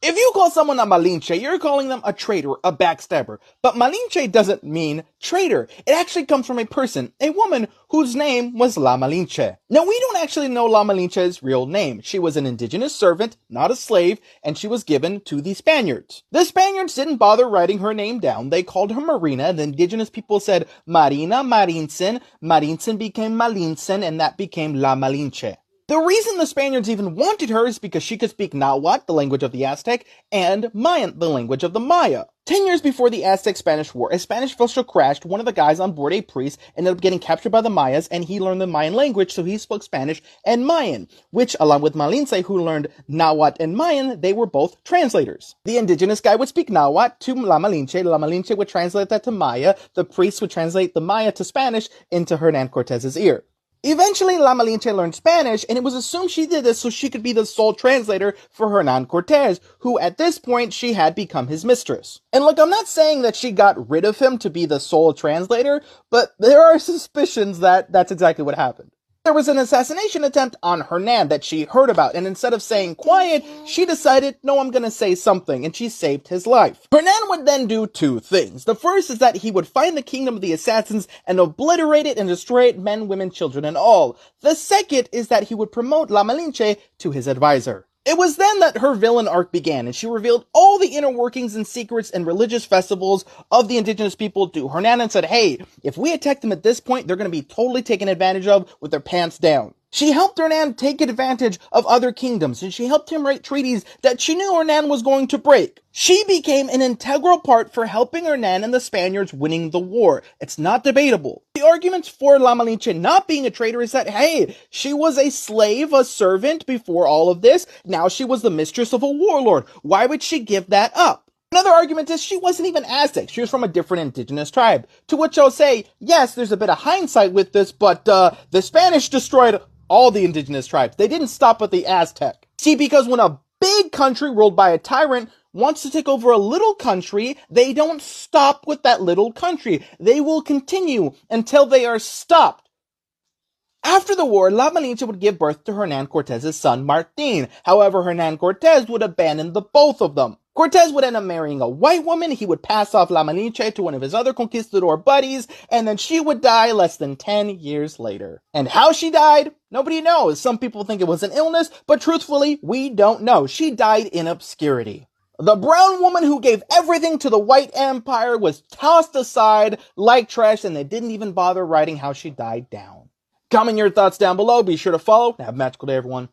If you call someone a Malinche, you're calling them a traitor, a backstabber. But Malinche doesn't mean traitor. It actually comes from a person, a woman, whose name was La Malinche. Now, we don't actually know La Malinche's real name. She was an indigenous servant, not a slave, and she was given to the Spaniards. The Spaniards didn't bother writing her name down. They called her Marina. The indigenous people said Marina, Marintzen. Marintzen became Malintzen, and that became La Malinche. The reason the Spaniards even wanted her is because she could speak Nahuatl, the language of the Aztec, and Mayan, the language of the Maya. 10 years before the Aztec-Spanish War, a Spanish vessel crashed. One of the guys on board, a priest, ended up getting captured by the Mayas, and he learned the Mayan language, so he spoke Spanish and Mayan, which, along with Malinche, who learned Nahuatl and Mayan, they were both translators. The indigenous guy would speak Nahuatl to La Malinche would translate that to Maya, the priest would translate the Maya to Spanish into Hernan Cortez's ear. Eventually, La Malinche learned Spanish, and it was assumed she did this so she could be the sole translator for Hernan Cortez, who at this point she had become his mistress. And look, I'm not saying that she got rid of him to be the sole translator, but there are suspicions that that's exactly what happened. There was an assassination attempt on Hernan that she heard about, and instead of saying quiet, she decided, no, I'm gonna say something, and she saved his life. Hernan would then do two things. The first is that he would find the kingdom of the assassins and obliterate it and destroy it, men, women, children, and all. The second is that he would promote La Malinche to his advisor. It was then that her villain arc began, and she revealed all the inner workings and secrets and religious festivals of the indigenous people to Hernan and said, hey, if we attack them at this point, they're going to be totally taken advantage of with their pants down. She helped Hernan take advantage of other kingdoms, and she helped him write treaties that she knew Hernan was going to break. She became an integral part for helping Hernan and the Spaniards winning the war. It's not debatable. The arguments for La Malinche not being a traitor is that, hey, she was a slave, a servant before all of this. Now she was the mistress of a warlord. Why would she give that up? Another argument is she wasn't even Aztec. She was from a different indigenous tribe. To which I'll say, yes, there's a bit of hindsight with this, but the Spanish destroyed all the indigenous tribes. They didn't stop at the Aztec. See, because when a big country ruled by a tyrant wants to take over a little country, they don't stop with that little country. They will continue until they are stopped. After the war, La Malinche would give birth to Hernan Cortez's son, Martin. However, Hernan Cortez would abandon the both of them. Cortez would end up marrying a white woman, he would pass off La Malinche to one of his other conquistador buddies, and then she would die less than 10 years later. And how she died? Nobody knows. Some people think it was an illness, but truthfully, we don't know. She died in obscurity. The brown woman who gave everything to the white empire was tossed aside like trash, and they didn't even bother writing how she died down. Comment your thoughts down below. Be sure to follow. Have a magical day, everyone.